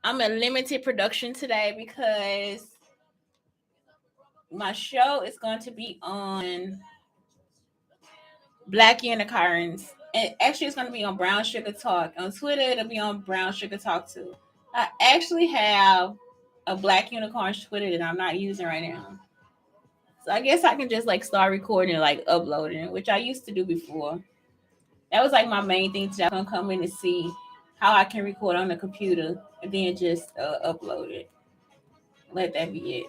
I'm a limited production today because my show is going to be on Black Unicarns. And actually, it's going to be on Brown Sugar Talk. On Twitter, it'll be on Brown Sugar Talk too. I actually have a Black Unicorns Twitter that I'm not using right now. So I guess I can just like start recording and like uploading, which I used to do before. That was like my main thing today. I'm gonna come in and see how I can record on the computer and then just upload it. Let that be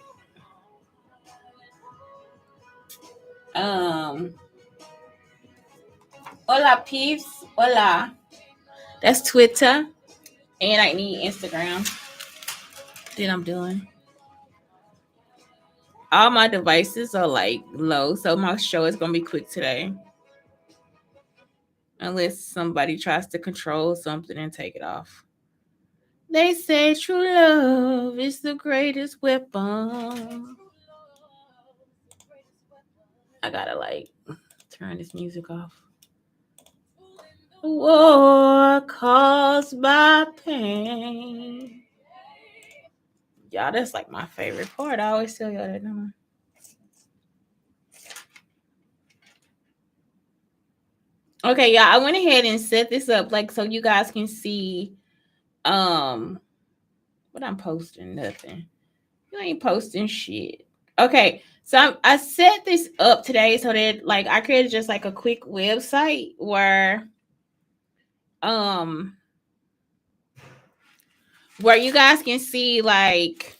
it. Um, Hola peeps, hola. That's Twitter, and I need Instagram. Then I'm doing. All my devices are like low, so my show is gonna be quick today. Unless somebody tries to control something and take it off. They say true love is the greatest weapon. I gotta like turn this music off. War caused by pain. Y'all, that's like my favorite part. I always tell y'all that number. Okay, y'all, I went ahead and set this up like so you guys can see what I'm posting. Nothing. You ain't posting shit. Okay, so I set this up today so that like I created just like a quick website where you guys can see like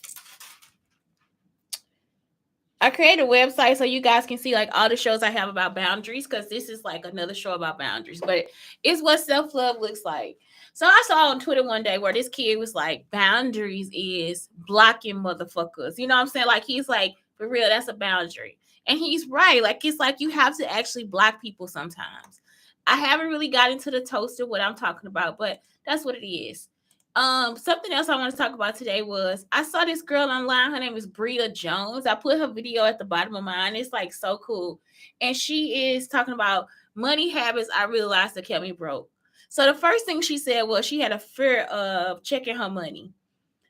I created a website so you guys can see like all the shows I have about boundaries because this is like another show about boundaries, but it's what self-love looks like. So I saw on Twitter one day where this kid was like, boundaries is blocking motherfuckers. You know what I'm saying? Like he's like, for real, that's a boundary. And he's right. Like it's like you have to actually block people sometimes. I haven't really got into the toast of what I'm talking about, but that's what it is. Something else I want to talk about today was I saw this girl online. Her name is Bria Jones. I put her video at the bottom of mine. It's like so cool. And she is talking about money habits I realized that kept me broke. So the first thing she said was she had a fear of checking her money.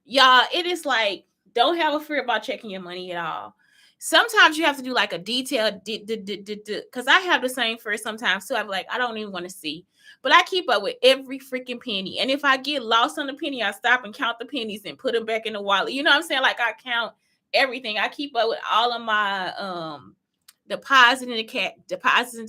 Y'all, it is like, don't have a fear about checking your money at all. Sometimes you have to do like a detailed, because I have the same fear sometimes too. I'm like, I don't even want to see. But I keep up with every freaking penny. And if I get lost on the penny, I stop and count the pennies and put them back in the wallet. You know what I'm saying? Like I count everything. I keep up with all of my deposits into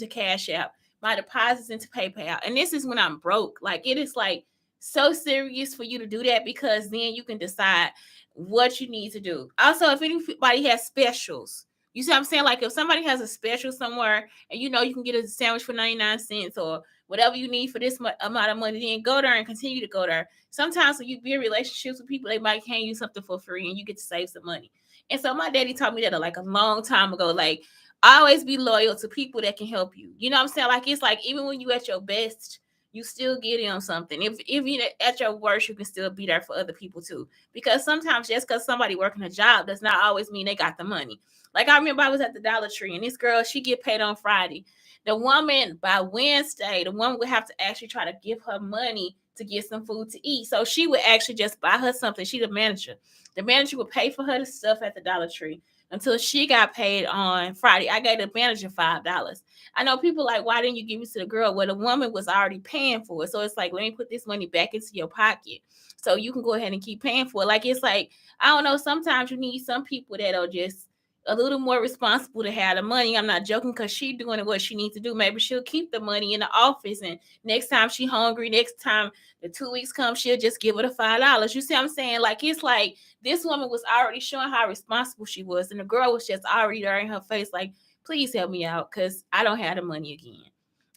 Cashapp, my deposits into PayPal. And this is when I'm broke. Like it is like so serious for you to do that because then you can decide what you need to do. Also, if anybody has specials, you see what I'm saying? Like if somebody has a special somewhere and you know you can get a sandwich for 99 cents or whatever you need for this amount of money, then go there and continue to go there. Sometimes when you be in relationships with people, they might hand you something for free and you get to save some money. And so my daddy taught me that like a long time ago. Like always be loyal to people that can help you. You know what I'm saying? Like it's like even when you at your best, you still get in on something. If you at your worst, you can still be there for other people too. Because sometimes just because somebody working a job does not always mean they got the money. Like I remember I was at the Dollar Tree and this girl, she get paid on Friday. The woman by Wednesday, the woman would have to actually try to give her money to get some food to eat. So she would actually just buy her something. She the manager. The manager would pay for her the stuff at the Dollar Tree until she got paid on Friday. I gave the manager $5. I know people like, why didn't you give it to the girl? Well, the woman was already paying for it. So it's like, let me put this money back into your pocket so you can go ahead and keep paying for it. Like, it's like, I don't know, sometimes you need some people that are just a little more responsible to have the money. I'm not joking because she's doing what she needs to do. Maybe she'll keep the money in the office and next time she hungry, next time the 2 weeks come, she'll just give her the $5. You see what I'm saying? Like, it's like this woman was already showing how responsible she was and the girl was just already there in her face like, please help me out because I don't have the money again.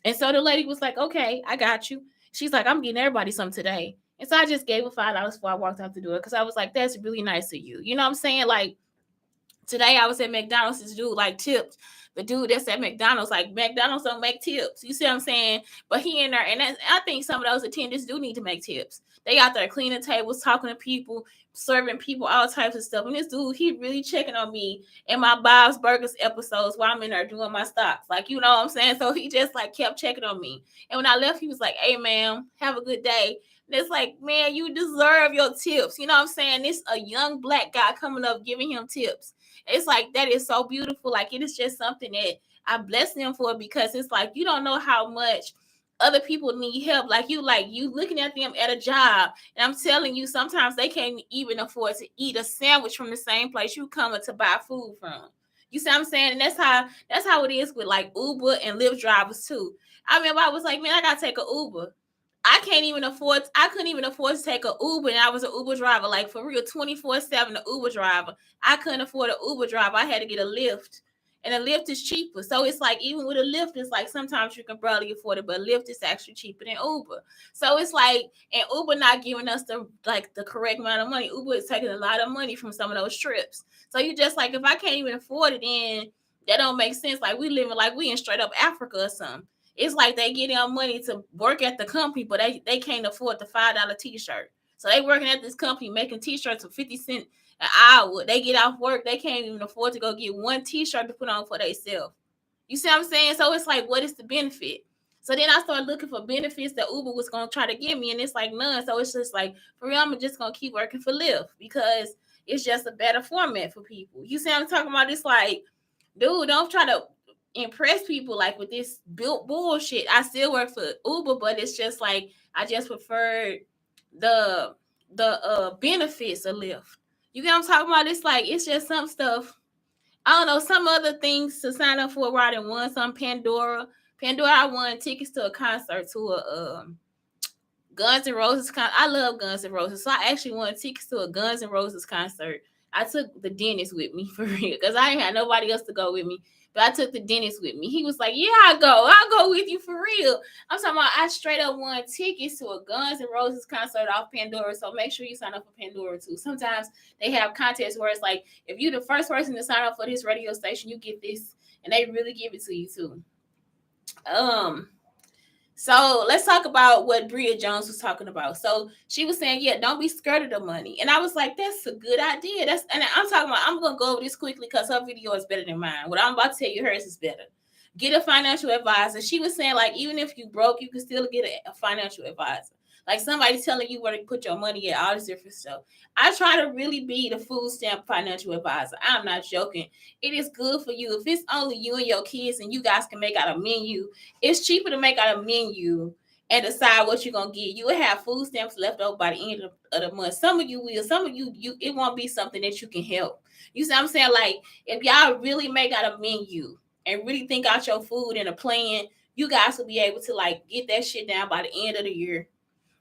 And so the lady was like, okay, I got you. She's like, I'm getting everybody some today. And so I just gave her $5 before I walked out the door because I was like, that's really nice of you. You know what I'm saying? Like, today I was at McDonald's. This dude like tipped the dude that's at McDonald's. Like McDonald's don't make tips. You see what I'm saying? But he in there, and I think some of those attendants do need to make tips. They out there cleaning tables, talking to people, serving people all types of stuff. And this dude, he really checking on me in my Bob's Burgers episodes while I'm in there doing my stocks. Like, you know what I'm saying? So he just like kept checking on me. And when I left, he was like, hey, ma'am, have a good day. And it's like, man, you deserve your tips. You know what I'm saying? It's a young black guy coming up giving him tips. It's like, that is so beautiful. Like, it is just something that I bless them for, because it's like, you don't know how much other people need help. Like you looking at them at a job, and I'm telling you, sometimes they can't even afford to eat a sandwich from the same place you coming to buy food from. You see what I'm saying? And that's how it is with like Uber and Lyft drivers too. I remember I was like, man, I gotta take an Uber. I couldn't even afford to take an Uber, and I was an Uber driver, like for real, 24/7 an Uber driver. I couldn't afford an Uber driver. I had to get a Lyft. And a Lyft is cheaper. So it's like, even with a Lyft, it's like sometimes you can barely afford it, but Lyft is actually cheaper than Uber. So it's like, and Uber not giving us the correct amount of money. Uber is taking a lot of money from some of those trips. So you just like, if I can't even afford it, then that don't make sense. Like, we living like we in straight up Africa or something. It's like they getting our money to work at the company, but they can't afford the $5 t-shirt. So they working at this company making t-shirts for 50 cents an hour. They get off work, they can't even afford to go get one t-shirt to put on for themselves. You see what I'm saying? So it's like, what is the benefit? So then I started looking for benefits that Uber was going to try to give me, and it's like none. So it's just like, for real, I'm just going to keep working for Lyft, because it's just a better format for people. You see what I'm talking about? It's like, dude, don't try to impress people like with this built bullshit. I still work for Uber, but it's just like, I just preferred the benefits of Lyft. You get what I'm talking about? It's like, it's just some stuff. I don't know, some other things to sign up for where I didn't won some Pandora. I won tickets to a concert, to a Guns N' Roses concert. I love Guns N' Roses. So I actually won tickets to a Guns N' Roses concert. I took the dentist with me, for real, because I ain't had nobody else to go with me. But I took the dentist with me. He was like, yeah, I'll go with you, for real. I'm talking about, I straight up won tickets to a Guns N' Roses concert off Pandora. So make sure you sign up for Pandora too. Sometimes they have contests where it's like, if you're the first person to sign up for this radio station, you get this. And they really give it to you too. So let's talk about what Bria Jones was talking about. So she was saying, yeah, don't be scared of the money. And I was like, that's a good idea. And I'm talking about, I'm going to go over this quickly because her video is better than mine. What I'm about to tell you, hers is better. Get a financial advisor. She was saying, like, even if you broke, you can still get a financial advisor. Like, somebody telling you where to put your money at, all this different stuff. I try to really be the food stamp financial advisor. I'm not joking. It is good for you. If it's only you and your kids and you guys can make out a menu, it's cheaper to make out a menu and decide what you're going to get. You will have food stamps left over by the end of the month. Some of you will. Some of you, it won't be something that you can help. You see what I'm saying? Like, if y'all really make out a menu and really think out your food and a plan, you guys will be able to, like, get that shit down by the end of the year.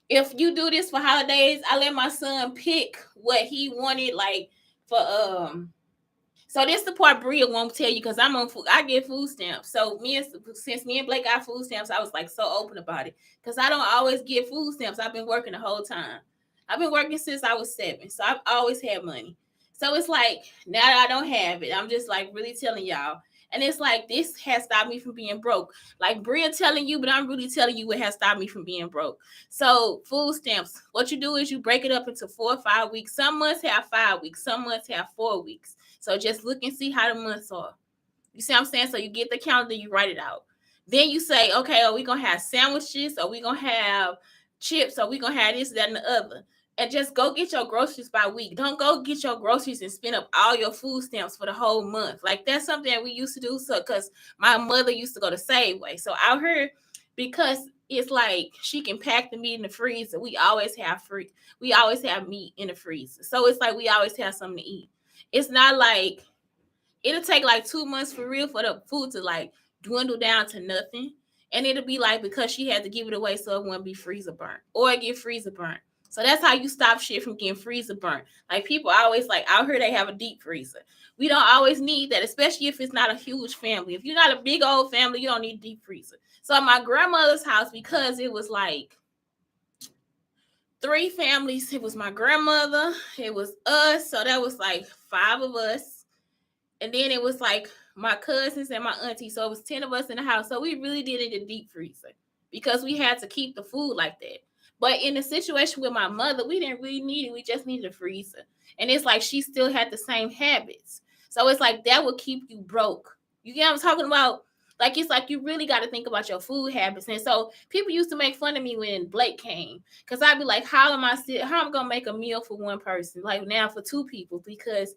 If you do this for holidays, I let my son pick what he wanted, like, for so this the part Bria won't tell you, because I'm on food. I get food stamps. So since me and Blake got food stamps, I was like so open about it, because I don't always get food stamps. I've been working the whole time. I've been working since I was 7, so I've always had money. So it's like, now that I don't have it, I'm just like really telling y'all. And it's like, this has stopped me from being broke. Like Bria telling you, but I'm really telling you what has stopped me from being broke. So food stamps, what you do is you break it up into 4 or 5 weeks. Some months have 5 weeks. Some months have 4 weeks. So just look and see how the months are. You see what I'm saying? So you get the calendar, you write it out. Then you say, okay, are we going to have sandwiches? Are we going to have chips? Are we going to have this, that, and the other? And just go get your groceries by week. Don't go get your groceries and spend up all your food stamps for the whole month. Like, that's something that we used to do. So, because my mother used to go to Safeway. So out here, because it's like she can pack the meat in the freezer. We always have meat in the freezer. So it's like we always have something to eat. It's not like it'll take like 2 months for real for the food to like dwindle down to nothing. And it'll be like, because she had to give it away so it wouldn't be freezer burnt or get freezer burnt. So that's how you stop shit from getting freezer burnt. Like, people always like, out here they have a deep freezer. We don't always need that, especially if it's not a huge family. If you're not a big old family, you don't need a deep freezer. So at my grandmother's house, because it was like 3 families, it was my grandmother, it was us, so that was like 5 of us. And then it was like my cousins and my auntie, so it was 10 of us in the house. So we really did it in deep freezer because we had to keep the food like that. But in the situation with my mother, we didn't really need it. We just needed a freezer. And it's like she still had the same habits. So it's like that would keep you broke. You get what I'm talking about? Like, it's like you really got to think about your food habits. And so people used to make fun of me when Blake came, because I'd be like, how am I gonna make a meal for one person, like now for two people, because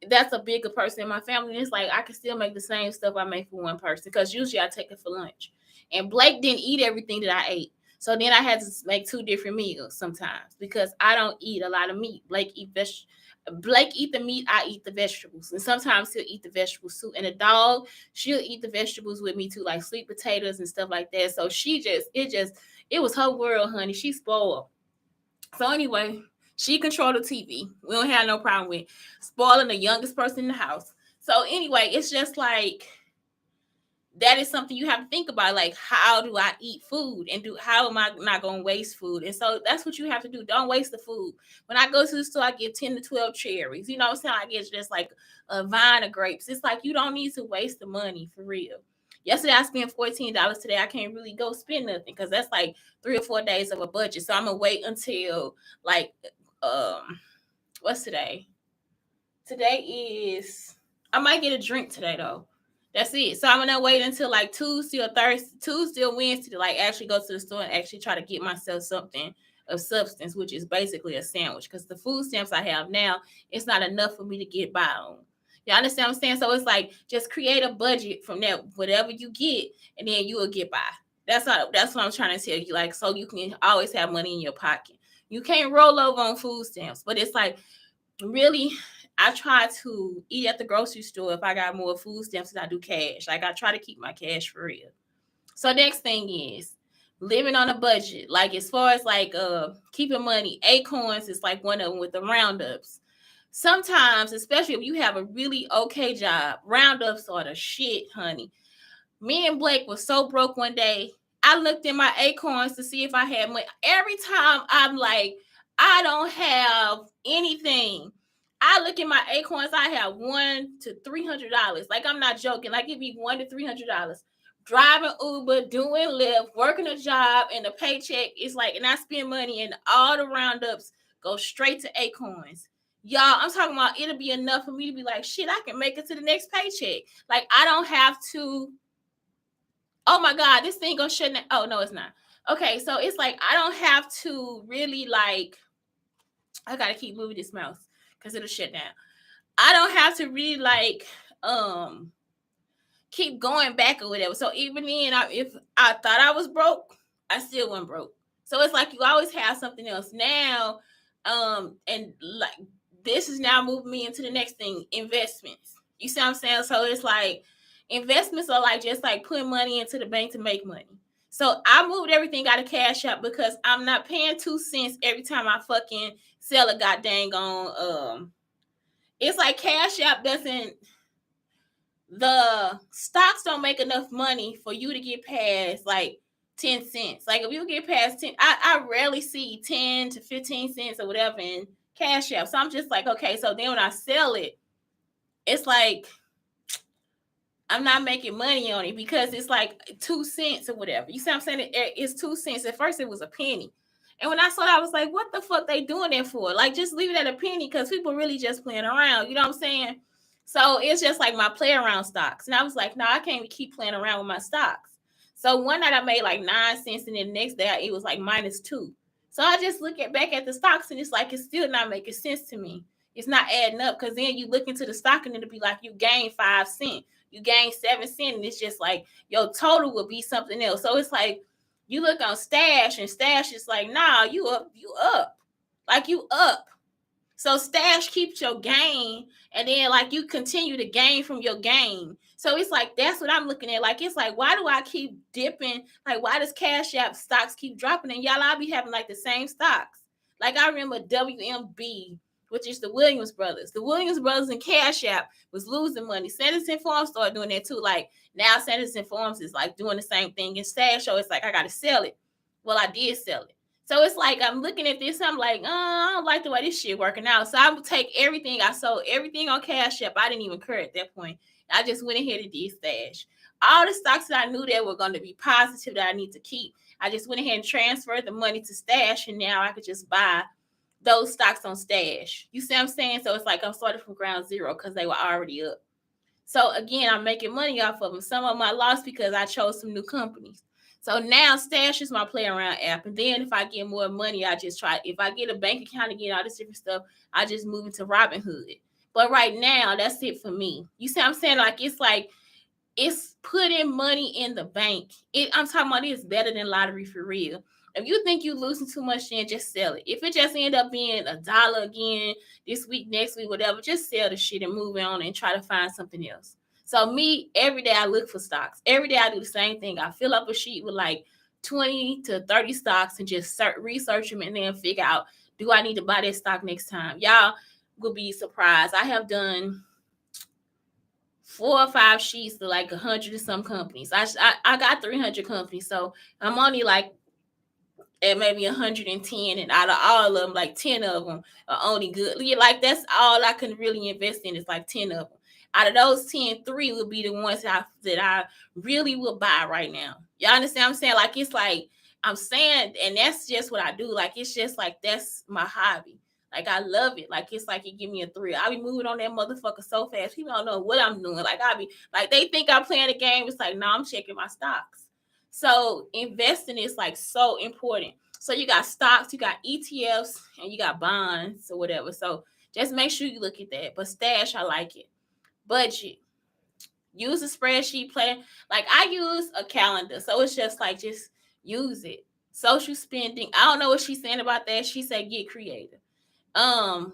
that's a bigger person in my family. And it's like I can still make the same stuff I make for one person, because usually I take it for lunch. And Blake didn't eat everything that I ate. So then I had to make two different meals sometimes, because I don't eat a lot of meat. Blake eat the meat, I eat the vegetables. And sometimes he'll eat the vegetables too. And the dog, she'll eat the vegetables with me too, like sweet potatoes and stuff like that. So it was her world, honey. She spoiled. So anyway, she controlled the TV. We don't have no problem with spoiling the youngest person in the house. So anyway, it's just like, that is something you have to think about. Like, how do I eat food, and how am I not going to waste food? And so that's what you have to do. Don't waste the food. When I go to the store, I get 10 to 12 cherries. You know what I'm saying? I get just like a vine of grapes. It's like, you don't need to waste the money, for real. Yesterday, I spent $14. Today, I can't really go spend nothing, because that's like 3 or 4 days of a budget. So I'm going to wait until like, what's today? Today is, I might get a drink today though. That's it. So I'm gonna wait until like Tuesday or Wednesday to like actually go to the store and actually try to get myself something of substance, which is basically a sandwich. Because the food stamps I have now, it's not enough for me to get by on. You understand what I'm saying? So it's like, just create a budget from that, whatever you get, and then you will get by. That's what I'm trying to tell you. Like, so you can always have money in your pocket. You can't roll over on food stamps, but it's like, really, I try to eat at the grocery store if I got more food stamps than I do cash. Like, I try to keep my cash for real. So next thing is living on a budget. Like, as far as like keeping money, Acorns is like one of them with the roundups. Sometimes, especially if you have a really okay job, roundups are the shit, honey. Me and Blake was so broke one day. I looked in my Acorns to see if I had money. Every time I'm like, I don't have anything, I look at my Acorns, I have $100 to $300. Like, I'm not joking. Like, it'd be $100 to $300. Driving Uber, doing Lyft, working a job, and the paycheck is like, and I spend money, and all the roundups go straight to Acorns. Y'all, I'm talking about, it'll be enough for me to be like, shit, I can make it to the next paycheck. Like, I don't have to. Oh my God, this thing gonna shut down. Oh no, it's not. Okay, so it's like, I don't have to really like, I gotta keep moving this mouse because it'll shut down. I don't have to really like keep going back or whatever. So even then, if I thought I was broke, I still wasn't broke. So it's like, you always have something else now. And like, this is now moving me into the next thing, investments. You see what I'm saying? So it's like, investments are like just like putting money into the bank to make money. So I moved everything out of Cashapp, because I'm not paying 2 cents every time I fucking sell a goddamn on. It's like Cashapp doesn't. The stocks don't make enough money for you to get past like 10 cents. Like, if you get past 10, I rarely see 10 to 15 cents or whatever in Cashapp. So I'm just like, okay, so then when I sell it, it's like, I'm not making money on it, because it's like 2 cents or whatever. You see what I'm saying? It's 2 cents. At first it was a penny. And when I saw that, I was like, what the fuck they doing that for? Like, just leave it at a penny, because people really just playing around. You know what I'm saying? So it's just like my play around stocks. And I was like, no, I can't keep playing around with my stocks. So one night I made like 9 cents, and then the next day it was like -2. So I just look back at the stocks, and it's like, it's still not making sense to me. It's not adding up, because then you look into the stock and it'll be like, you gain 5 cents. You gain 7 cents, and it's just like your total will be something else. So it's like, you look on Stash, and Stash is like, nah, you up. Like, you up. So Stash keeps your gain, and then like you continue to gain from your gain. So it's like, that's what I'm looking at. Like, it's like, why do I keep dipping? Like, why does Cashapp stocks keep dropping? And y'all, I'll be having like the same stocks. Like, I remember WMB, which is the Williams brothers. The Williams brothers and Cashapp was losing money. Sanderson Farms started doing that too. Like, now Sanderson Farms is like doing the same thing. And Stash Show, it's like, I got to sell it. Well, I did sell it. So it's like, I'm looking at this, I'm like, I don't like the way this shit working out. So I would take everything. I sold everything on Cashapp. I didn't even care at that point. I just went ahead and did Stash. All the stocks that I knew that were going to be positive that I need to keep, I just went ahead and transferred the money to Stash, and now I could just buy those stocks on Stash. You see what I'm saying? So it's like, I'm starting from ground zero, because they were already up. So again, I'm making money off of them. Some of them I lost because I chose some new companies. So now Stash is my play around app. And then if I get more money, I just try. If I get a bank account and get all this different stuff, I just move it to Robinhood. But right now, that's it for me. You see what I'm saying? Like it's putting money in the bank. I'm talking about it's better than lottery for real. If you think you're losing too much, then just sell it. If it just end up being $1 again this week, next week, whatever, just sell the shit and move on and try to find something else. So me, every day I look for stocks. Every day I do the same thing. I fill up a sheet with like 20 to 30 stocks and just research them and then figure out, do I need to buy that stock next time? Y'all will be surprised. I have done 4 or 5 sheets to like 100 and some companies. I got 300 companies, so I'm only like at maybe 110, and out of all of them, like 10 of them are only good. Like that's all I can really invest in is like 10 of them. Out of those 10, 3 would be the ones that I really will buy right now. Y'all understand what I'm saying? Like it's like I'm saying, and that's just what I do. Like it's just like that's my hobby. Like I love it. Like it's like it give me a thrill. I be moving on that motherfucker so fast. People don't know what I'm doing. Like I be like they think I'm playing a game. It's like no, I'm checking my stocks. So investing is like so important. So you got stocks, you got ETFs, and you got bonds or whatever. So just make sure you look at that. But Stash, I like it. Budget. Use a spreadsheet plan. Like I use a calendar. So it's just like just use it. Social spending. I don't know what she's saying about that. She said get creative. I'm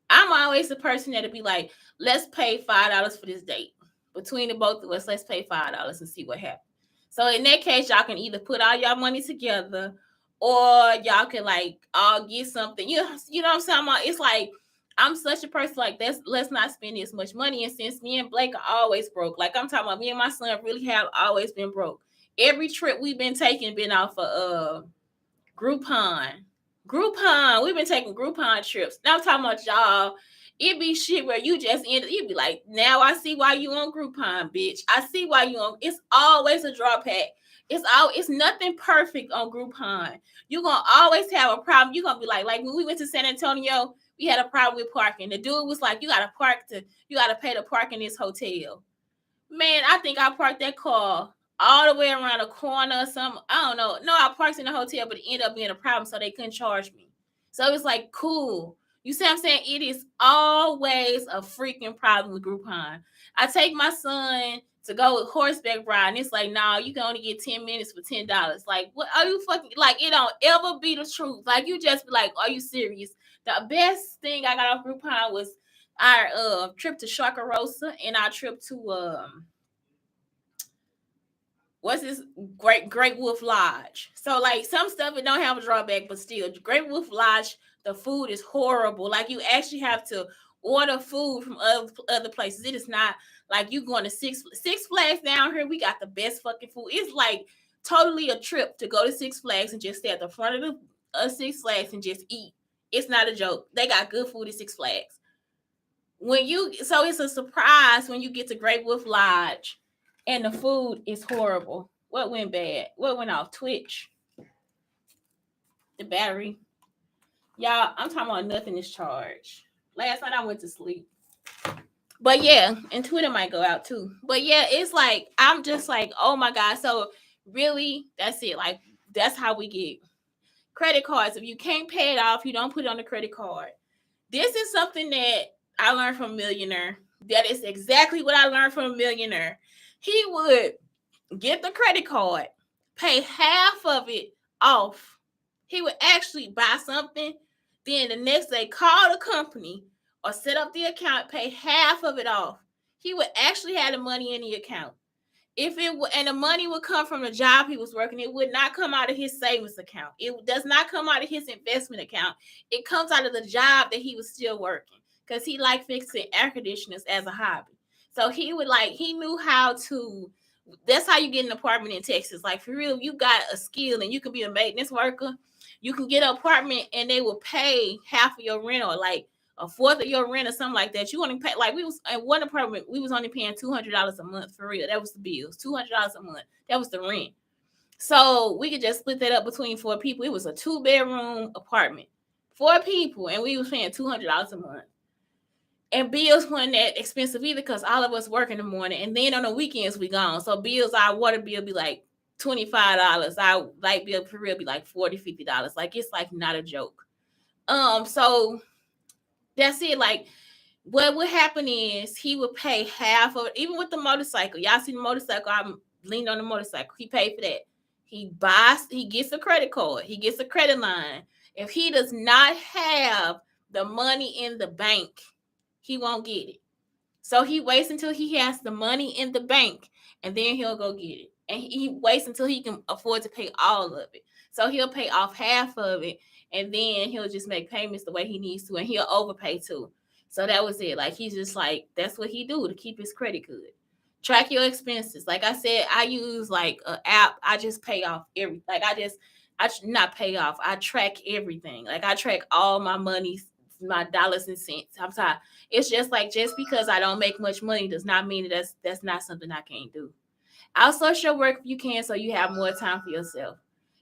always the person that'll be like, let's pay $5 for this date. Between the both of us, let's pay $5 and see what happens. So in that case, y'all can either put all y'all money together or y'all can like all get something. You know what I'm saying? It's like I'm such a person like that's let's not spend this much money. And since me and Blake are always broke, like I'm talking about me and my son really have always been broke. Every trip we've been taking been off of Groupon. We've been taking Groupon trips. Now I'm talking about y'all. It be shit where you just end up, you be like, now I see why you on Groupon, bitch. I see why you on. It's always a draw pack. It's nothing perfect on Groupon. You're gonna always have a problem. You're gonna be like when we went to San Antonio, we had a problem with parking. The dude was like, you gotta pay to park in this hotel. Man, I think I parked that car all the way around a corner or something. I don't know. No, I parked in the hotel, but it ended up being a problem, so they couldn't charge me. So it was like, cool. You see what I'm saying? It is always a freaking problem with Groupon. I take my son to go horseback riding. It's like, nah, you can only get 10 minutes for $10. Like, what are you fucking, like, it don't ever be the truth. Like, you just be like, are you serious? The best thing I got off Groupon was our trip to Sharkarosa and our trip to what's this Great Wolf Lodge. So like some stuff it don't have a drawback, but still Great Wolf Lodge, the food is horrible. Like you actually have to order food from other places. It is not like you going to Six Flags down here. We got the best fucking food. It's like totally a trip to go to Six Flags and just stay at the front of the Six Flags and just eat. It's not a joke. They got good food at Six Flags. So it's a surprise when you get to Great Wolf Lodge and the food is horrible. What went bad? What went off? Twitch. The battery. Y'all, I'm talking about nothing is charged. Last night I went to sleep. But yeah, and Twitter might go out too. But yeah, it's like, I'm just like, oh my God. So really, that's it. Like, that's how we get credit cards. If you can't pay it off, you don't put it on the credit card. This is something that I learned from a millionaire. That is exactly what I learned from a millionaire. He would get the credit card, pay half of it off. He would actually buy something, then the next day call the company or set up the account, pay half of it off. He would actually have the money in the account. And the money would come from the job he was working. It would not come out of his savings account. It does not come out of his investment account. It comes out of the job that he was still working because he liked fixing air conditioners as a hobby. So he knew how to. That's how you get an apartment in Texas. Like for real, you got a skill and you can be a maintenance worker. You can get an apartment and they will pay half of your rent or like a fourth of your rent or something like that. You only pay, like we was in one apartment, we was only paying $200 a month for real. That was the bills, $200 a month. That was the rent. So we could just split that up between 4 people. It was a 2-bedroom apartment, 4 people, and we was paying $200 a month. And bills weren't that expensive either because all of us work in the morning, and then on the weekends we gone. So bills, our water bill be like $25. Our light bill for real be like $40, $50. Like it's like not a joke. So that's it. Like what would happen is he would pay half of it, even with the motorcycle. Y'all see the motorcycle? I'm leaned on the motorcycle. He paid for that. He gets a credit card. He gets a credit line. If he does not have the money in the bank, he won't get it. So he waits until he has the money in the bank, and then he'll go get it. And he waits until he can afford to pay all of it. So he'll pay off half of it, and then he'll just make payments the way he needs to, and he'll overpay too. So that was it. Like he's just like, that's what he do to keep his credit good. Track your expenses. Like I said, I use like an app. I just pay off every. Like I not pay off. I track everything. Like I track all my money, my dollars and cents. I'm sorry. It's just like, just because I don't make much money does not mean that that's not something I can't do. Outsource your work if you can, so you have more time for yourself.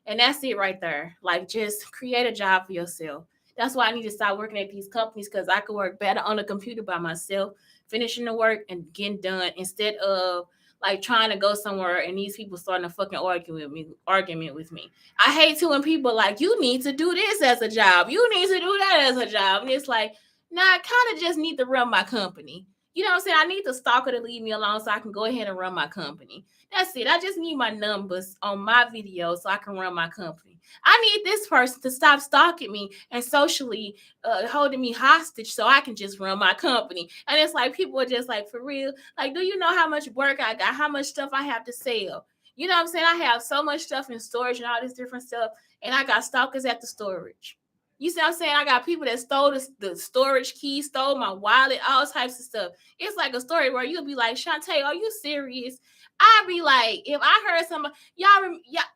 And that's it right there. Like just create a job for yourself. That's why I need to start working at these companies, because I could work better on a computer by myself, finishing the work and getting done, instead of like trying to go somewhere and these people starting a fucking argument with me. I hate to when people like, you need to do this as a job. You need to do that as a job. And it's like, nah, I kind of just need to run my company. You know what I'm saying? I need the stalker to leave me alone so I can go ahead and run my company. That's it. I just need my numbers on my video so I can run my company. I need this person to stop stalking me and socially holding me hostage so I can just run my company. And it's like, people are just like, for real? Like, do you know how much work I got? How much stuff I have to sell? You know what I'm saying? I have so much stuff in storage and all this different stuff. And I got stalkers at the storage. You see what I'm saying? I got people that stole the storage key, stole my wallet, all types of stuff. It's like a story where you'll be like, Shantae, are you serious? I'd be like, if I heard somebody,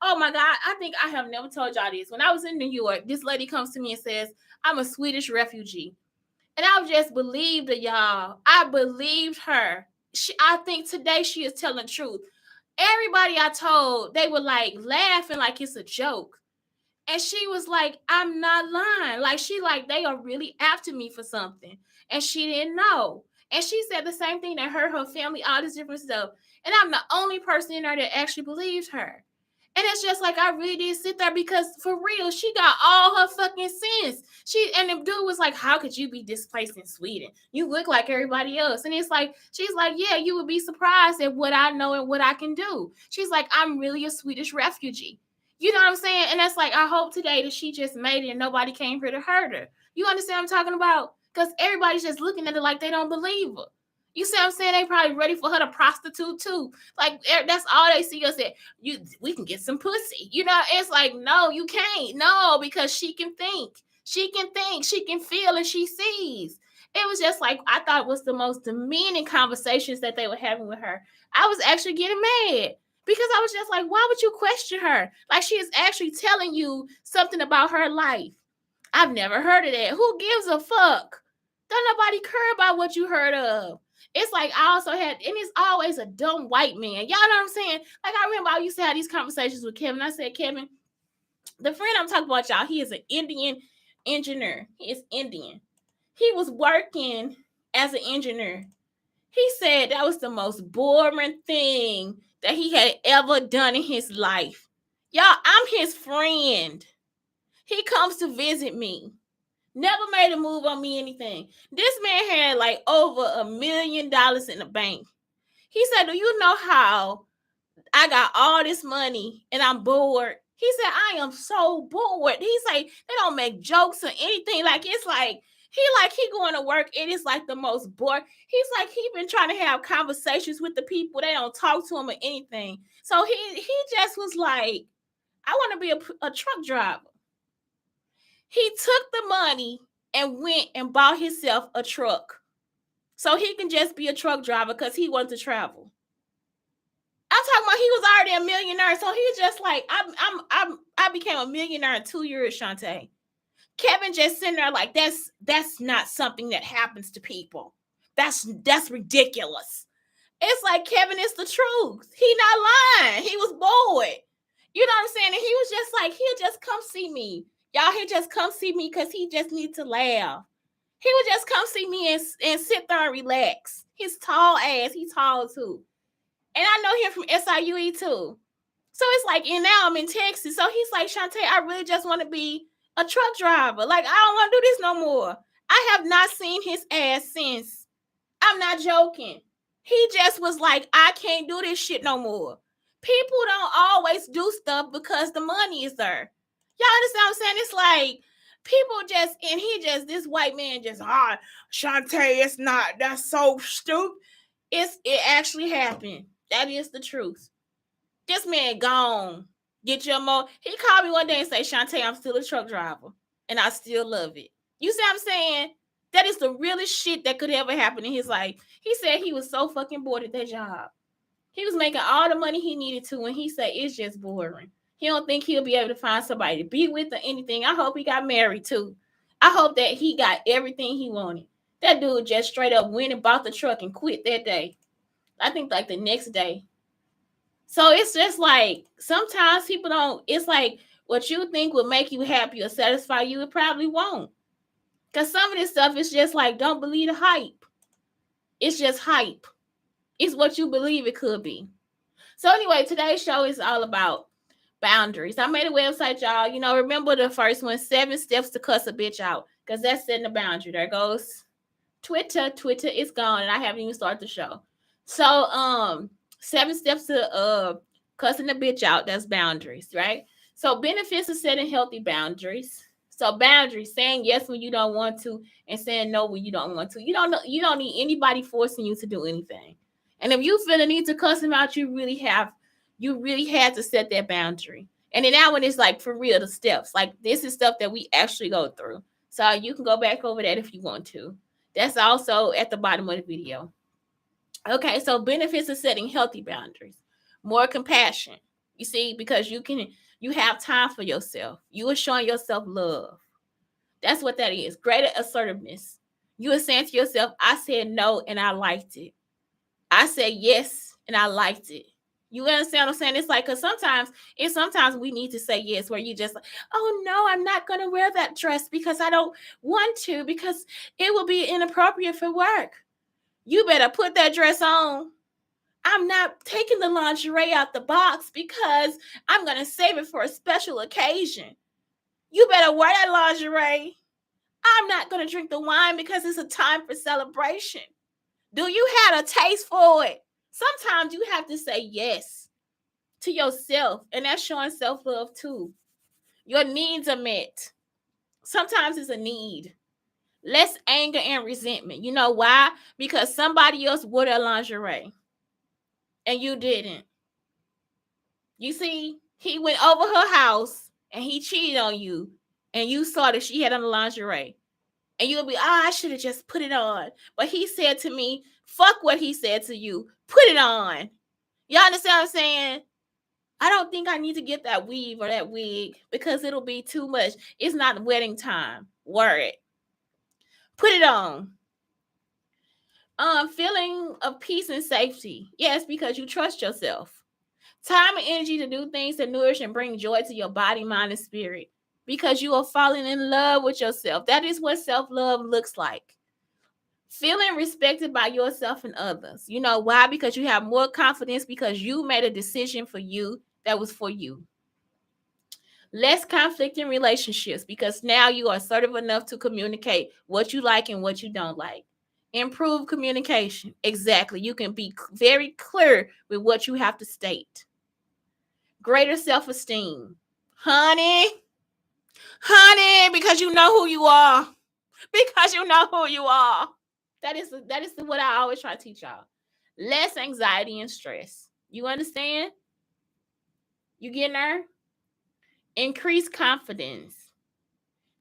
oh my God, I think I have never told y'all this. When I was in New York, this lady comes to me and says, I'm a Swedish refugee. And I just believed it, y'all. I believed her. I think today she is telling the truth. Everybody I told, they were like laughing like it's a joke. And she was like, I'm not lying. Like, they are really after me for something. And she didn't know. And she said the same thing that her family, all this different stuff. And I'm the only person in there that actually believes her. And it's just like, I really did sit there because for real, she got all her fucking sense. And the dude was like, how could you be displaced in Sweden? You look like everybody else. And it's like, she's like, yeah, you would be surprised at what I know and what I can do. She's like, I'm really a Swedish refugee. You know what I'm saying? And that's like, I hope today that she just made it and nobody came here to hurt her. You understand what I'm talking about? Because everybody's just looking at it like they don't believe her. You see what I'm saying? They probably ready for her to prostitute too. Like, that's all they see us at. We can get some pussy. You know, it's like, no, you can't. No, because she can think. She can think. She can feel, and she sees. It was just like, I thought it was the most demeaning conversations that they were having with her. I was actually getting mad. Because I was just like, why would you question her? Like, she is actually telling you something about her life. I've never heard of that. Who gives a fuck? Don't nobody care about what you heard of. It's like, I also had, and it's always a dumb white man. Y'all know what I'm saying? Like, I remember I used to have these conversations with Kevin. I said, Kevin, the friend I'm talking about, y'all, he is an Indian engineer. He is Indian. He was working as an engineer. He said that was the most boring thing that he had ever done in his life. Y'all, I'm his friend. He comes to visit me. Never made a move on me, anything. This man had like over $1 million in the bank. He said, do you know how I got all this money and I'm bored? He said, I am so bored. He's like, they don't make jokes or anything. Like, it's like, he going to work. It is like the most bored. He's like, he been trying to have conversations with the people. They don't talk to him or anything. So he just was like, I want to be a truck driver. He took the money and went and bought himself a truck so he can just be a truck driver because he wants to travel. I'm talking about, he was already a millionaire, so he's just like, I became a millionaire in 2 years, Shantae. Kevin just sitting there like, that's not something that happens to people. That's ridiculous. It's like, Kevin, is the truth. He not lying. He was bored. You know what I'm saying? And he was just like, he'll just come see me. Y'all, he'll just come see me because he just needs to laugh. He would just come see me and sit there and relax. His tall ass, he's tall too. And I know him from SIUE too. So it's like, and now I'm in Texas. So he's like, Shantae, I really just want to be a truck driver. Like, I don't want to do this no more. I have not seen his ass since. I'm not joking. He just was like, I can't do this shit no more. People don't always do stuff because the money is there. Y'all understand what I'm saying? It's like people just, and he just, this white man just, Shantae, it's not, that's so stupid. It actually happened. That is the truth. This man gone. Get your mo. He called me one day and say, Shantae, I'm still a truck driver. And I still love it. You see what I'm saying? That is the realest shit that could ever happen in his life. He said he was so fucking bored at that job. He was making all the money he needed to, and he said it's just boring. He don't think he'll be able to find somebody to be with or anything. I hope he got married too. I hope that he got everything he wanted. That dude just straight up went and bought the truck and quit that day. I think like the next day. So it's just like sometimes people don't, it's like what you think will make you happy or satisfy you, it probably won't. Because some of this stuff is just like, don't believe the hype. It's just hype. It's what you believe it could be. So anyway, today's show is all about boundaries. I made a website, y'all. You know, remember the first one, 7 steps to cuss a bitch out. Because that's setting a boundary. There goes Twitter. Twitter is gone, and I haven't even started the show. So, 7 steps to cussing a bitch out. That's boundaries, right? So benefits of setting healthy boundaries. So boundaries, saying yes when you don't want to and saying no when you don't want to. You don't need anybody forcing you to do anything. And if you feel the need to cuss them out, you really had to set that boundary. And then that one is like for real, the steps. Like this is stuff that we actually go through. So you can go back over that if you want to. That's also at the bottom of the video. Okay, so benefits of setting healthy boundaries. More compassion. You see, because you have time for yourself. You are showing yourself love. That's what that is. Greater assertiveness. You are saying to yourself, I said no and I liked it. I said yes and I liked it. You understand what I'm saying? It's like, because sometimes we need to say yes, where you just like, oh no, I'm not going to wear that dress because I don't want to, because it will be inappropriate for work. You better put that dress on. I'm not taking the lingerie out the box because I'm going to save it for a special occasion. You better wear that lingerie. I'm not going to drink the wine because it's a time for celebration. Do you have a taste for it? Sometimes you have to say yes to yourself, and that's showing self-love too. Your needs are met. Sometimes it's a need. Less anger and resentment. You know why? Because somebody else wore that lingerie and you didn't. You see, he went over her house and he cheated on you, and you saw that she had on the lingerie. And you'll be, I should have just put it on. But he said to me, fuck what he said to you. Put it on. Y'all understand what I'm saying? I don't think I need to get that weave or that wig because it'll be too much. It's not wedding time. Wear it. Put it on. Feeling of peace and safety. Yes, because you trust yourself. Time and energy to do things that nourish and bring joy to your body, mind, and spirit. Because you are falling in love with yourself. That is what self-love looks like. Feeling respected by yourself and others. You know why? Because you have more confidence because you made a decision for you that was for you. Less conflict in relationships because now you are assertive enough to communicate what you like and what you don't like. Improve communication. Exactly. You can be very clear with what you have to state. Greater self-esteem. Honey, because you know who you are. Because you know who you are. That is what I always try to teach y'all. Less anxiety and stress. You understand? You getting there? Increase confidence.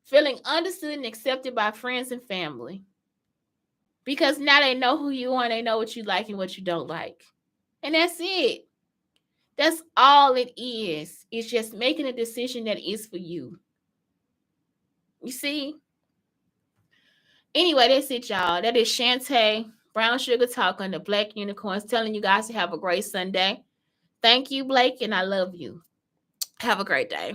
Feeling understood and accepted by friends and family. Because now they know who you are and they know what you like and what you don't like. And that's it. That's all it is. It's just making a decision that is for you. You see? Anyway, that's it, y'all. That is Shantae, Brown Sugar Talk on the Black Unicorns, telling you guys to have a great Sunday. Thank you, Blake, and I love you. Have a great day.